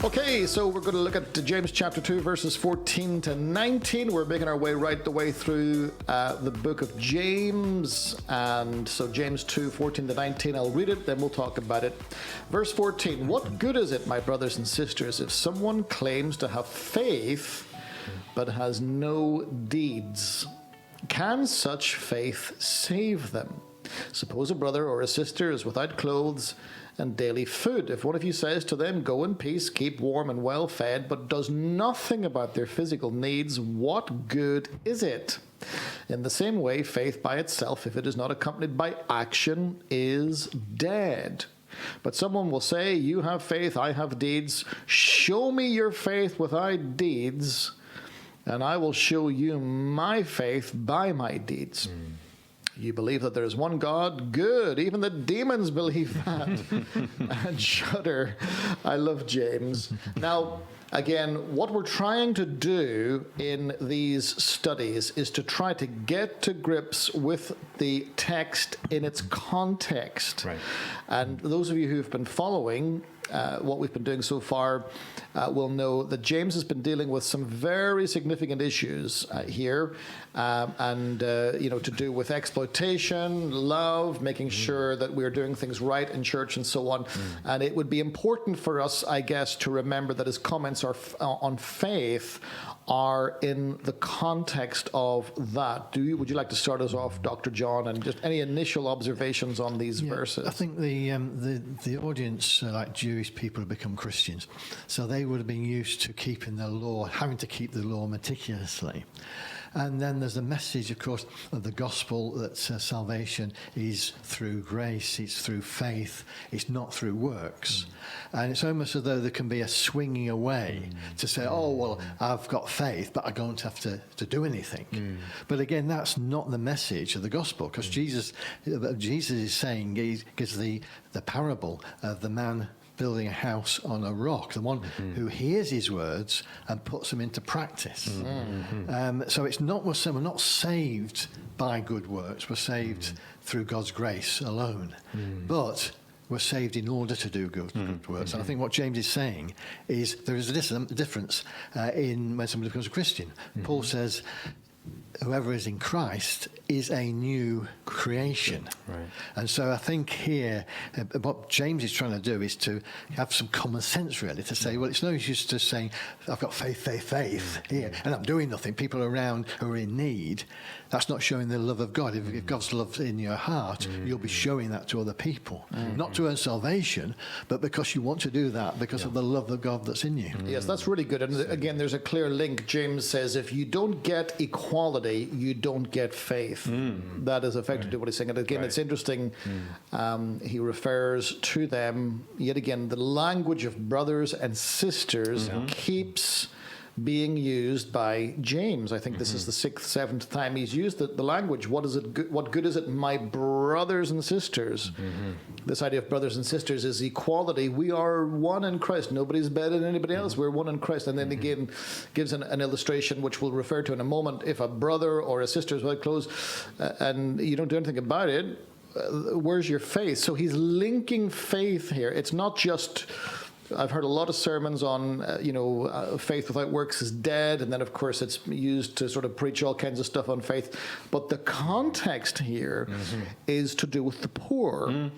Okay, so we're going to look at James chapter 2, verses 14 to 19. We're making our way right the way through the book of James. And so James 2, 14 to 19, I'll read it, then we'll talk about it. Verse 14, what good is it, my brothers and sisters, if someone claims to have faith but has no deeds? Can such faith save them? Suppose a brother or a sister is without clothes and daily food. If one of you says to them, go in peace, keep warm and well fed, but does nothing about their physical needs, what good is it? In the same way, faith by itself, if it is not accompanied by action, is dead. But someone will say, you have faith, I have deeds. Show me your faith without deeds, and I will show you my faith by my deeds. You believe that there is one God? Good. Even the demons believe that and shudder. I love James. Now, again, what we're trying to do in these studies is to try to get to grips with the text in its context. Right. And those of you who've been following what we've been doing so far will know that James has been dealing with some very significant issues here, to do with exploitation, love, making sure that we're doing things right in church and so on. And it would be important for us, I guess, to remember that his comments are on faith are in the context of that. Would you like to start us off, Dr. John, and just any initial observations on these verses? I think the audience, like Jewish people, have become Christians, so they would have been used to keeping the law, having to keep the law meticulously. And then there's a message, of course, of the gospel that salvation is through grace, it's through faith, it's not through works. And it's almost as though there can be a swinging away to say, oh, well, I've got faith, but I don't have to do anything. But again, that's not the message of the gospel, because Jesus is saying, he gives the parable of the man building a house on a rock, the one who hears his words and puts them into practice. So it's not, we're not saved by good works, we're saved through God's grace alone. But we're saved in order to do good works. And I think what James is saying is there is a difference in when somebody becomes a Christian. Paul says, whoever is in Christ is a new creation. Right. And so I think here, what James is trying to do is to have some common sense, really, to say, well, it's no use just saying, I've got faith here, and I'm doing nothing. People around who are in need, that's not showing the love of God. If God's love in your heart, you'll be showing that to other people. Not to earn salvation, but because you want to do that because of the love of God that's in you. Yes, that's really good. And again, there's a clear link. James says, if you don't get equality, you don't get faith. That is effectively what he's saying. And again, it's interesting. He refers to them, yet again, the language of brothers and sisters keeps being used by James. I think this is the 6th, 7th time he's used the language. What good is it, my brothers and sisters? This idea of brothers and sisters is equality. We are one in Christ. Nobody's better than anybody else. We're one in Christ. And then again gives an illustration, which we'll refer to in a moment. If a brother or a sister is without clothes and you don't do anything about it, where's your faith? So he's linking faith here. It's not just... I've heard a lot of sermons on, faith without works is dead. And then, of course, it's used to sort of preach all kinds of stuff on faith. But the context here is to do with the poor.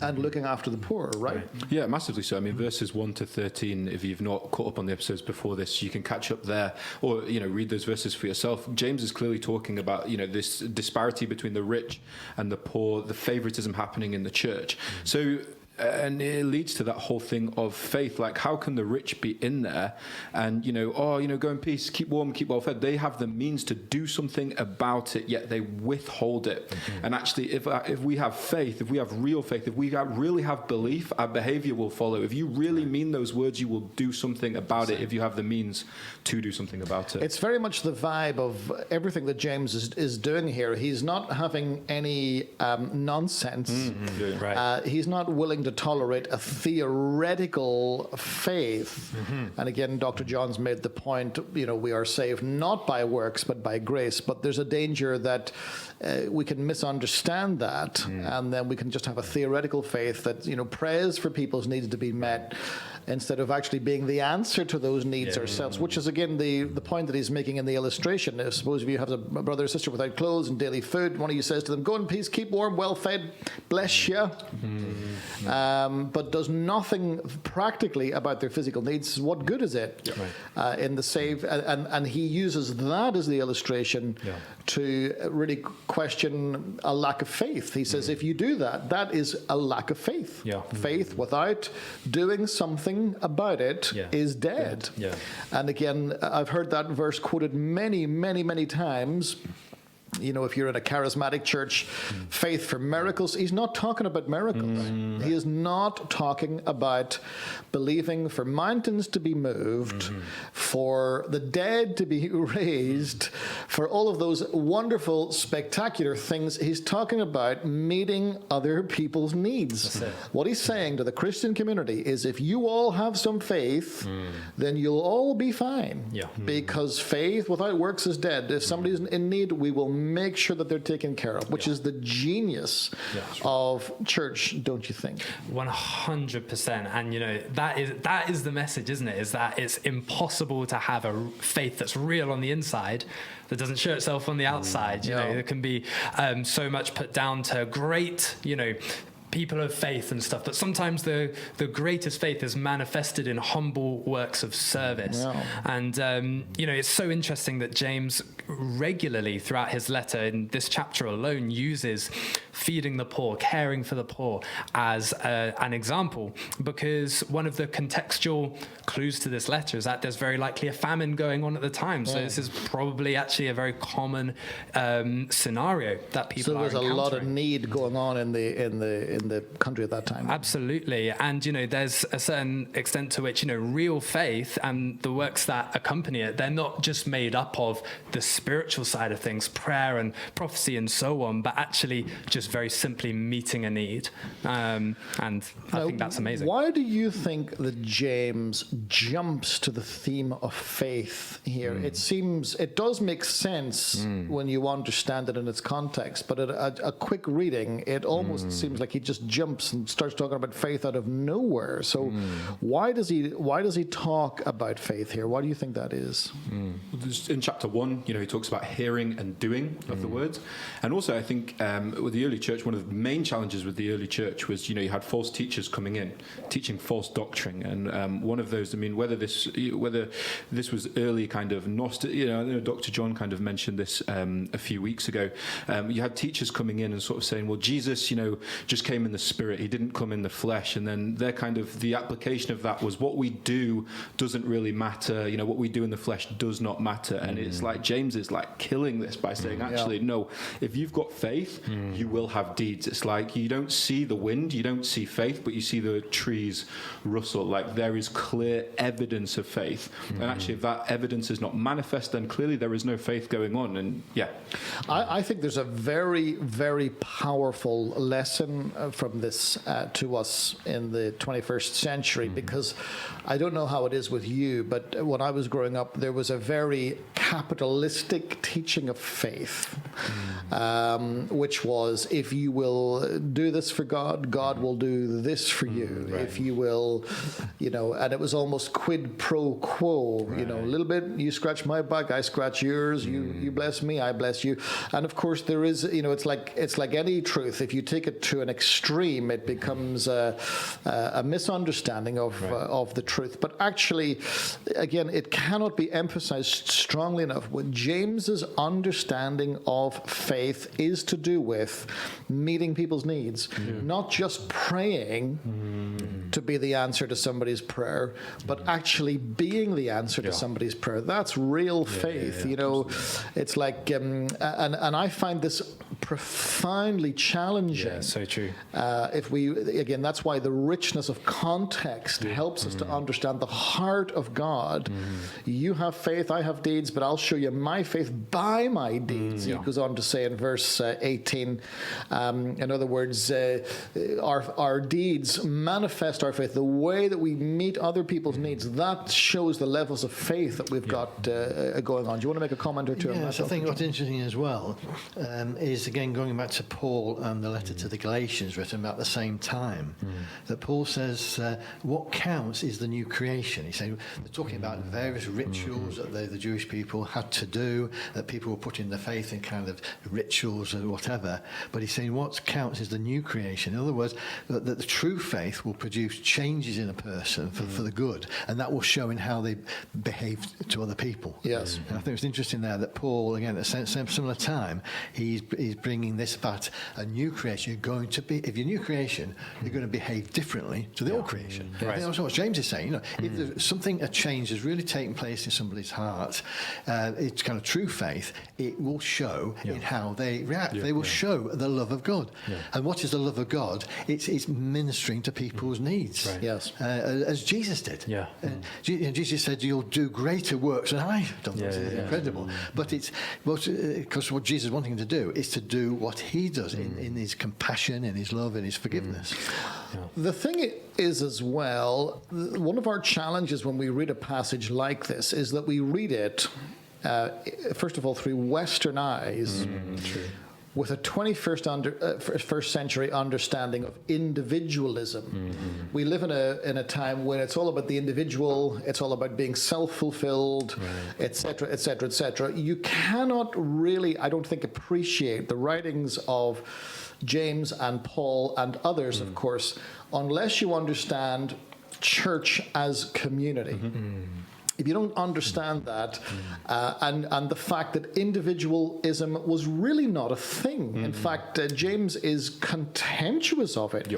And looking after the poor, right? Yeah, massively so. I mean, verses 1 to 13, if you've not caught up on the episodes before this, you can catch up there or, read those verses for yourself. James is clearly talking about, this disparity between the rich and the poor, the favoritism happening in the church. So... and it leads to that whole thing of faith. Like, how can the rich be in there and, go in peace, keep warm, keep well fed? They have the means to do something about it, yet they withhold it. And actually, if we have faith, if we have real faith, if we really have belief, our behavior will follow. If you really mean those words, you will do something about it if you have the means to do something about it. It's very much the vibe of everything that James is doing here. He's not having any nonsense. He's not willing to tolerate a theoretical faith. And again, Dr. John's made the point, we are saved not by works, but by grace. But there's a danger that we can misunderstand that, and then we can just have a theoretical faith that, prays for people's needs to be met, instead of actually being the answer to those needs ourselves, which is again the point that he's making in the illustration. If suppose if you have a brother or sister without clothes and daily food, one of you says to them, "Go in peace, keep warm, well fed, bless you," but does nothing practically about their physical needs, what good is it? In the save, and he uses that as the illustration to really question a lack of faith. He says, if you do that, that is a lack of faith. Faith without doing something about it is dead. And again, I've heard that verse quoted many, many, many times. You know, if you're in a charismatic church, faith for miracles, he's not talking about miracles. He is not talking about believing for mountains to be moved, for the dead to be raised, for all of those wonderful, spectacular things. He's talking about meeting other people's needs. What he's saying to the Christian community is, if you all have some faith, then you'll all be fine. Because faith without works is dead. If somebody's in need, we will make sure that they're taken care of, which is the genius of church, don't you think? 100%. And you know, that is the message, isn't it? Is that it's impossible to have a faith that's real on the inside that doesn't show itself on the outside. You know, there can be so much put down to great, you know, people of faith and stuff, but sometimes the greatest faith is manifested in humble works of service. And you know, it's so interesting that James regularly throughout his letter, in this chapter alone, uses feeding the poor, caring for the poor as an example, because one of the contextual clues to this letter is that there's very likely a famine going on at the time. So this is probably actually a very common scenario that people are encountering. So there's a lot of need going on in the country at that time. Absolutely. And you know, there's a certain extent to which, you know, real faith and the works that accompany it, they're not just made up of the spiritual side of things, prayer and prophecy and so on, but actually just very simply meeting a need. And I think that's amazing. Why do you think that James jumps to the theme of faith here? It does make sense when you understand it in its context, but at a quick reading, it almost seems like he just jumps and starts talking about faith out of nowhere. So why does he talk about faith here? Why do you think that is? In chapter 1, you know, he talks about hearing and doing of the words. And also I think with the early church, one of the main challenges with the early church was, you know, you had false teachers coming in, teaching false doctrine. And one of those, I mean, whether this was early kind of Gnostic, you know, I know Dr. John kind of mentioned this a few weeks ago. You had teachers coming in and sort of saying, well, Jesus, you know, just came in the spirit. He didn't come in the flesh. And then their kind of, the application of that was what we do doesn't really matter. You know, what we do in the flesh does not matter. And it's like James is like killing this by saying, actually, no, if you've got faith, you will have deeds. It's like you don't see the wind, you don't see faith, but you see the trees rustle. Like there is clear evidence of faith. And actually, if that evidence is not manifest, then clearly there is no faith going on. And I think there's a very, very powerful lesson from this to us in the 21st century, because I don't know how it is with you, but when I was growing up, there was a very capitalistic teaching of faith, which was, if you will do this for God, God will do this for you. If you will, you know, and it was almost quid pro quo, you know, a little bit, you scratch my back, I scratch yours, you bless me, I bless you. And of course there is, you know, it's like any truth. If you take it to an extreme, it becomes a misunderstanding of the truth. But actually, again, it cannot be emphasized strongly enough. What James's understanding of faith is to do with meeting people's needs, not just praying to be the answer to somebody's prayer, but actually being the answer to somebody's prayer. That's real faith. You know, it's like, and I find this profoundly challenging. Yeah, so true. If we, again, that's why the richness of context helps us to understand the heart of God. You have faith, I have deeds, but I'll show you my faith by my deeds. He goes on to say in verse 18, in other words, our deeds manifest our faith. The way that we meet other people's needs, that shows the levels of faith that we've got going on. Do you want to make a comment or two on that? Yes, I think what's interesting as well is this again, going back to Paul and the letter to the Galatians, written about the same time, that Paul says what counts is the new creation. He's saying they're talking about various rituals that the Jewish people had to do, that people were putting their faith in kind of rituals or whatever. But he's saying what counts is the new creation. In other words, that the true faith will produce changes in a person for the good, and that will show in how they behave to other people. Yes. And I think it's interesting there that Paul, again, at the same similar time, he's bringing this about a new creation. You're going to be, if you're new creation, you're going to behave differently to the old creation. Right. That's what James is saying. If there's something, a change has really taken place in somebody's heart, it's kind of true faith, it will show in how they react. They will show the love of God. And what is the love of God? It's ministering to people's needs. Right. Yes. As Jesus did. Yeah. Jesus said, "You'll do greater works than I." It's incredible. But it's because what Jesus is wanting to do is to do what he does in his compassion, in his love, in his forgiveness. The thing is as well, one of our challenges when we read a passage like this is that we read it, first of all, through Western eyes, with a 21st century understanding of individualism. We live in a time when it's all about the individual, it's all about being self-fulfilled, etc., etc., etc. You cannot really, I don't think, appreciate the writings of James and Paul and others, of course, unless you understand church as community. If you don't understand that, and the fact that individualism was really not a thing. In fact, James is contemptuous of it.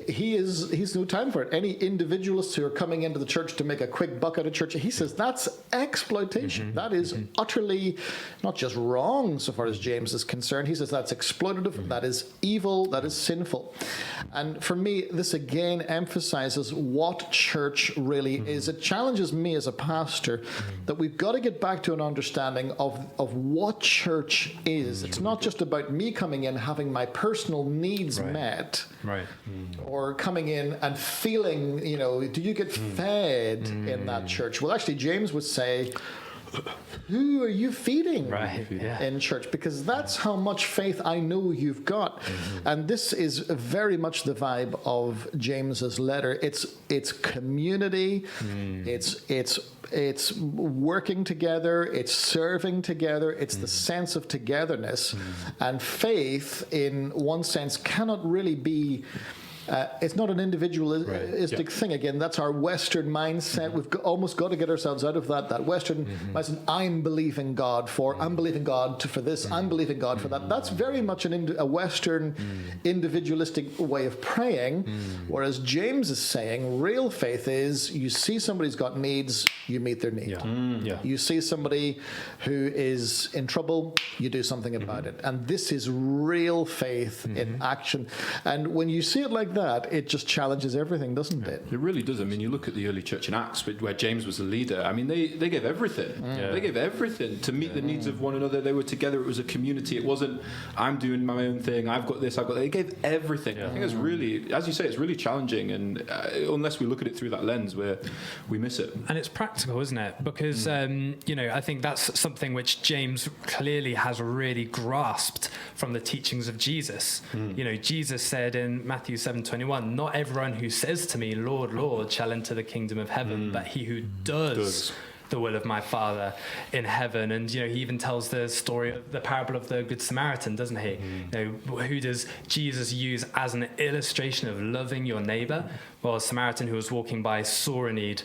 He's no time for it. Any individualists who are coming into the church to make a quick buck out of church, he says that's exploitation. That is utterly not just wrong so far as James is concerned. He says that's exploitative, that is evil, that is sinful. And for me, this again emphasizes what church really is. It challenges me as a pastor that we've got to get back to an understanding of what church is. It's not just about me coming in having my personal needs met. Or coming in and feeling, do you get fed in that church? Well, actually, James would say, who are you feeding in church? Because that's how much faith I know you've got. And this is very much the vibe of James's letter. It's community. It's working together. It's serving together. It's the sense of togetherness. And faith, in one sense, cannot really be... it's not an individualistic thing. Again, that's our Western mindset. We've almost got to get ourselves out of that Western mindset. I'm believing God for this. I'm believing God for that. That's very much a Western individualistic way of praying. Whereas James is saying real faith is you see somebody's got needs, you meet their need. You see somebody who is in trouble, you do something about it. And this is real faith in action. And when you see it like that, it just challenges everything, doesn't it? It really does. I mean, you look at the early church in Acts, where James was the leader. I mean, they gave everything. They gave everything to meet the needs of one another. They were together. It was a community. It wasn't, I'm doing my own thing. I've got this. I've got that. They gave everything. I think it's really, as you say, it's really challenging. And unless we look at it through that lens, we miss it. And it's practical, isn't it? Because, I think that's something which James clearly has really grasped from the teachings of Jesus. Jesus said in Matthew 7:21, not everyone who says to me, Lord, Lord, shall enter the kingdom of heaven, but he who does the will of my Father in heaven. And he even tells the story of the parable of the Good Samaritan, doesn't he? Who does Jesus use as an illustration of loving your neighbor? Well, a Samaritan who was walking by saw a need,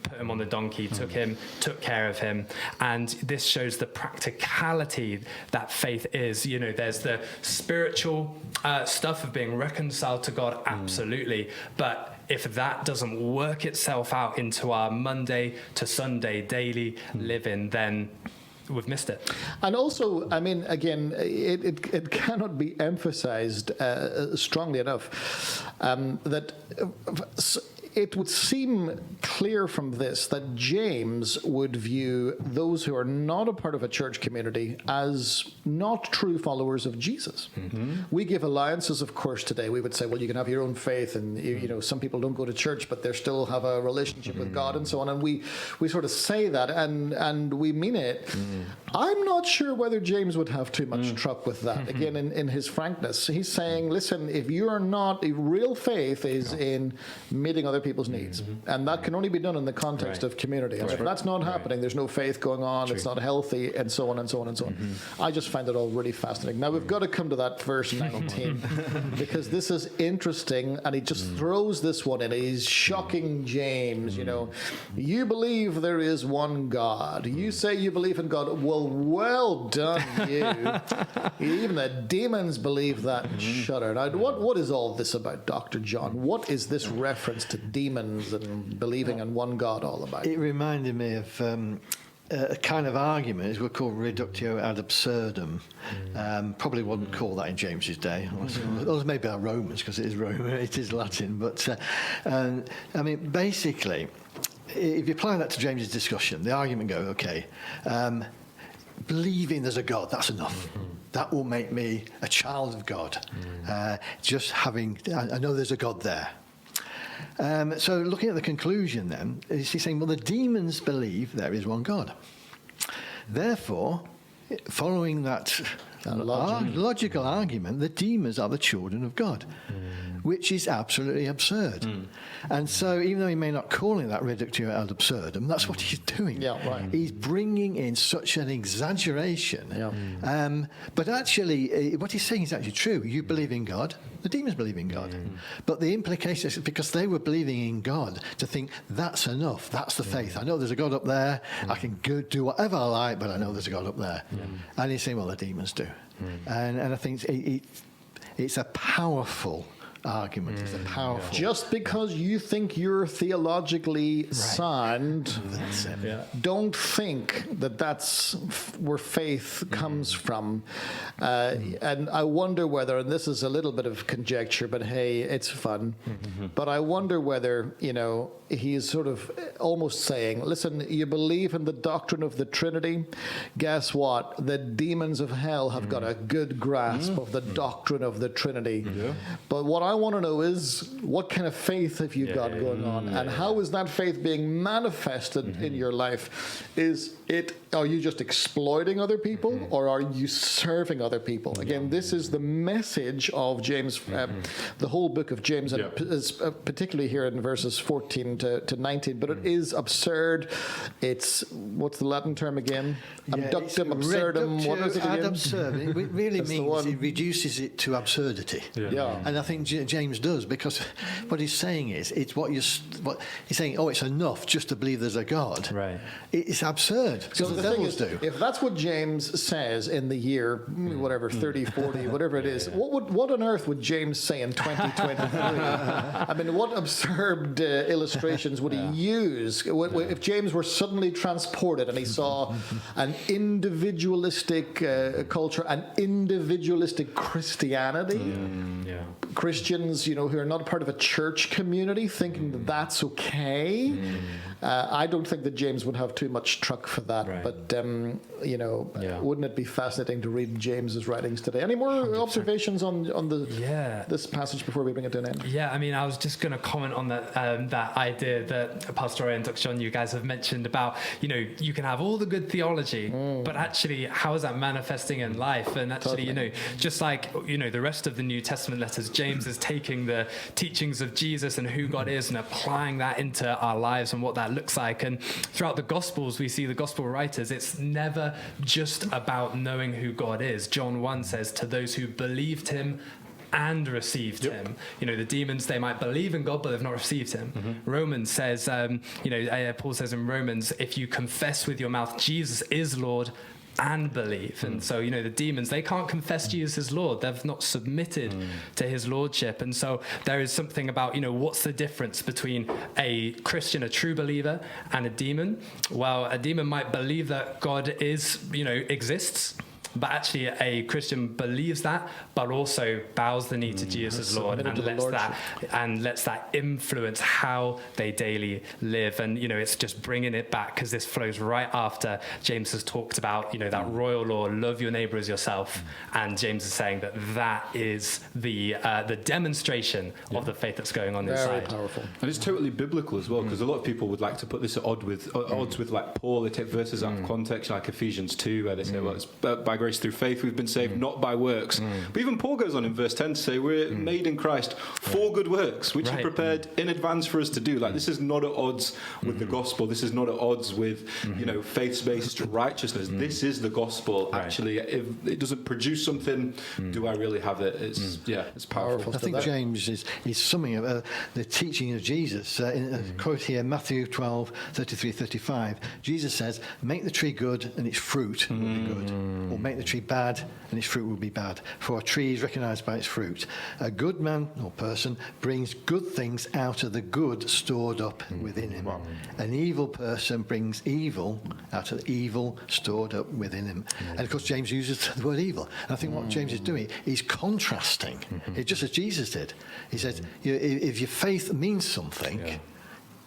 put him on the donkey, took care of him. And this shows the practicality that faith is. There's the spiritual stuff of being reconciled to God, absolutely. But if that doesn't work itself out into our Monday to Sunday daily living, then we've missed it. And also, I mean, again, it cannot be emphasized strongly enough that it would seem clear from this that James would view those who are not a part of a church community as not true followers of Jesus. We give allowances, of course, today. We would say, well, you can have your own faith, and you know, some people don't go to church, but they still have a relationship with God and so on. And we sort of say that, and we mean it. I'm not sure whether James would have too much truck with that. Again, in his frankness, he's saying, listen, if you are not, a real faith is in meeting other people's needs, and that can only be done in the context of community. And if that's not happening, there's no faith going on. It's not healthy, and so on and so on and so on. I just find it all really fascinating. Now we've got to come to that verse 19 because this is interesting, and he just throws this one in. He's shocking James. You know, you believe there is one God. You say you believe in God. Well done, you. Even the demons believe that and shudder. Now, what is all this about, Dr. John? What is this reference to demons and believing in one God all about? It reminded me of a kind of argument is we're called reductio ad absurdum. Probably wouldn't call that in James's day. Or maybe our Romans, because it is Roman, it is Latin. But I mean, basically, if you apply that to James's discussion, the argument goes, okay, believing there's a God, that's enough. That will make me a child of God. Just having, I know there's a God there. So looking at the conclusion then, he's saying, well, the demons believe there is one God. Therefore, following that logical argument, the demons are the children of God, which is absolutely absurd. And so even though he may not call it that reductio ad absurdum, that's what he's doing. Yeah, right. He's bringing in such an exaggeration. Yeah. But actually, what he's saying is actually true. You believe in God. The demons believe in God. But the implication is because they were believing in God to think that's enough. That's the faith. I know there's a God up there. I can go do whatever I like, but I know there's a God up there. And he's saying, well, the demons do. And I think it's a powerful argument. It's a powerful. Just because you think you're theologically sound, don't think that that's where faith comes from. And I wonder whether, and this is a little bit of conjecture, but hey, it's fun. But I wonder whether, you know, he's sort of almost saying, listen, you believe in the doctrine of the Trinity. Guess what? The demons of hell have got a good grasp of the doctrine of the Trinity. But what I want to know is, what kind of faith have you got going on? And how is that faith being manifested in your life? Are you just exploiting other people, or are you serving other people? Again, this is the message of James, the whole book of James, and particularly here in verses 14 to 19. But it is absurd. It's, what's the Latin term again? Abductum, absurdum. What is it again? Ad absurdum. It really means it reduces it to absurdity. And I think James does, because what he's saying is, it's what he's saying. Oh, it's enough just to believe there's a God. Right. It's absurd. So the thing is, if that's what James says in the year, whatever, 30, 40, whatever it is, what on earth would James say in 2023? I mean, what absurd illustrations would he use? If James were suddenly transported and he saw an individualistic culture, an individualistic Christianity, Christians, you know, who are not part of a church community, thinking that that's okay. I don't think that James would have too much truck for that. Right. But, you know, wouldn't it be fascinating to read James's writings today? Any more 100%. Observations on this passage before we bring it to an end? Yeah, I mean, I was just going to comment on that that idea that Pastor Roy and Dr. John, you guys have mentioned about, you know, you can have all the good theology, but actually, how is that manifesting in life? And actually, you know, just like, you know, the rest of the New Testament letters, James is taking the teachings of Jesus and who God is and applying that into our lives and what that looks like. And throughout the Gospels, we see the Gospel writers, it's never just about knowing who God is. John 1 says, to those who believed him and received him. You know, the demons, they might believe in God, but they've not received him. Romans says, you know, Paul says in Romans, if you confess with your mouth Jesus is Lord and believe. And so, you know, the demons, they can't confess Jesus as Lord. They've not submitted to his lordship. And so there is something about, you know, what's the difference between a Christian, a true believer, and a demon? Well, a demon might believe that God is, you know, exists, But actually, a Christian believes that, but also bows the knee to Jesus as Lord and lets that influence how they daily live. And it's just bringing it back, because this flows right after James has talked about that royal law, love your neighbor as yourself. And James is saying that is the demonstration of the faith that's going on inside. Very powerful. And it's totally biblical as well, because a lot of people would like to put this at odds with like Paul. They take verses out of context, like Ephesians 2, where they say, well, it's by grace through faith we've been saved, not by works. But even Paul goes on in verse 10 to say we're made in Christ for good works, which he prepared in advance for us to do. Like, this is not at odds with the gospel. This is not at odds with faith-based righteousness. This is the gospel. Actually, if it doesn't produce something, do I really have it? It's powerful. I think James is summing up the teaching of Jesus. In a quote here, Matthew 12, 33, 35. Jesus says, make the tree good and its fruit will be good. Or make the tree bad and its fruit will be bad. For a tree is recognized by its fruit. A good man or person brings good things out of the good stored up within him. An evil person brings evil out of the evil stored up within him. And of course, James uses the word evil. And I think what James is doing is contrasting. It just as Jesus did. He said, if your faith means something,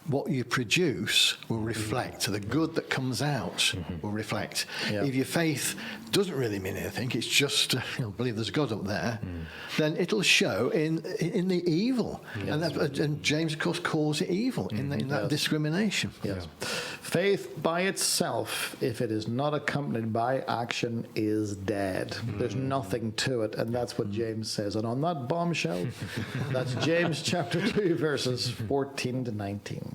what you produce will reflect. The good that comes out will reflect. If your faith doesn't really mean anything, it's just believe there's God up there, then it'll show in the evil. And James, of course, calls it evil in that discrimination. Yes. Faith by itself, if it is not accompanied by action, is dead. There's nothing to it, and that's what James says. And on that bombshell, that's James chapter 2, verses 14 to 19.